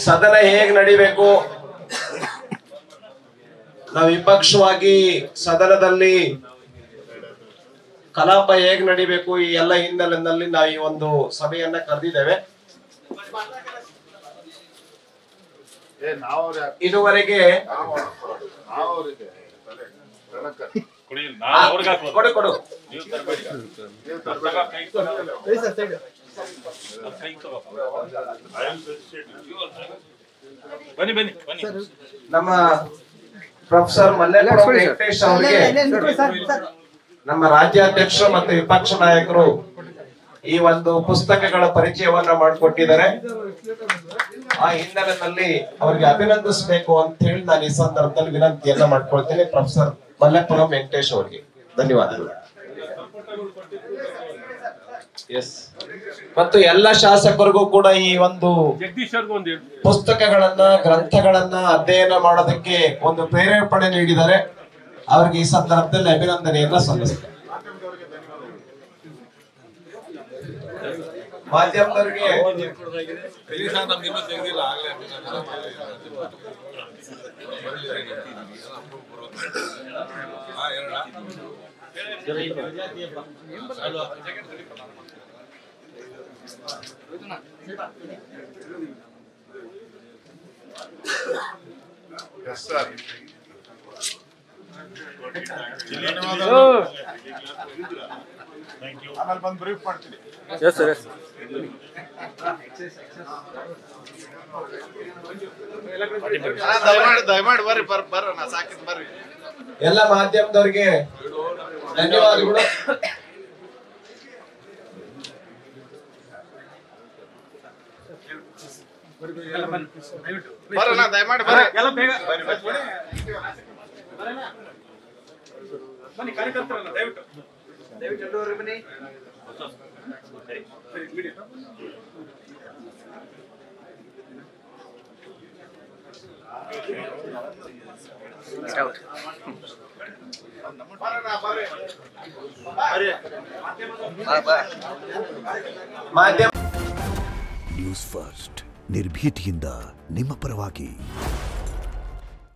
ಸದನ ಹೇಗೆ ನಡಿಬೇಕು, ನಾವು ವಿಪಕ್ಷವಾಗಿ ಸದನದಲ್ಲಿ ಕಲಾಪ ಹೇಗೆ ನಡಿಬೇಕು, ಈ ಎಲ್ಲ ಹಿನ್ನೆಲೆಯಲ್ಲಿ ನಾವು ಈ ಒಂದು ಸಭೆಯನ್ನ ಕರೆದಿದ್ದೇವೆ. ಇದುವರೆಗೆ ಕೊಡು ನಮ್ಮ ಪ್ರೊಫೆಸರ್ ಮಲ್ಲೇಗೌಡ ವೆಂಕಟೇಶ್ ಅವರಿಗೆ ನಮ್ಮ ರಾಜ್ಯಾಧ್ಯಕ್ಷರು ಮತ್ತು ವಿಪಕ್ಷ ನಾಯಕರು ಈ ಒಂದು ಪುಸ್ತಕಗಳ ಪರಿಚಯವನ್ನ ಮಾಡಿಕೊಟ್ಟಿದ್ದಾರೆ. ಆ ಹಿನ್ನೆಲೆಯಲ್ಲಿ ಅವರಿಗೆ ಅಭಿನಂದಿಸಬೇಕು ಅಂತ ಹೇಳಿ ನಾನು ಈ ಸಂದರ್ಭದಲ್ಲಿ ವಿನಂತಿಯನ್ನ ಮಾಡ್ಕೊಳ್ತೇನೆ ಪ್ರೊಫೆಸರ್ ಮಲ್ಲೇಪುರಂ ವೆಂಕಟೇಶ್ ಅವರಿಗೆ. ಧನ್ಯವಾದಗಳು. ಮತ್ತು ಎಲ್ಲ ಶಾಸಕರಿಗೂ ಕೂಡ ಈ ಒಂದು ಪುಸ್ತಕಗಳನ್ನ ಗ್ರಂಥಗಳನ್ನ ಅಧ್ಯಯನ ಮಾಡೋದಕ್ಕೆ ಒಂದು ಪ್ರೇರೇಪಣೆ ನೀಡಿದ್ದಾರೆ. ಅವರಿಗೆ ಈ ಸಂದರ್ಭದಲ್ಲಿ ಅಭಿನಂದನೆಯನ್ನ ಸಲ್ಲಿಸ್ತೇನೆ. ಮಾಧ್ಯಮದವರಿಗೆ ಆಮೇಲೆ ಬಂದು ಬ್ರೀಫ್ ಮಾಡ್ತೀನಿ. ದಯಮಾಡಿ ಬರ್ರಿ ನಾ ಸಾಕಿದ್ ಬರ್ರಿ. ಎಲ್ಲ ಮಾಧ್ಯಮದವರಿಗೆ ಧನ್ಯವಾದಗಳು. ಬರೋಣ ದಯಮಾಡಿ ಬರ್ರಿ. ಎಲ್ಲ ಬೇಗ ಬನ್ನಿ ಕಾರ್ಯಕರ್ತರಲ್ಲ, ದಯವಿಟ್ಟು ಎಲ್ಲರೂ ಬನ್ನಿ. ನ್ಯೂಸ್ ಫಸ್ಟ್ ನಿರ್ಭೀತಿಯಿಂದ ನಿಮ್ಮ ಪರವಾಗಿ.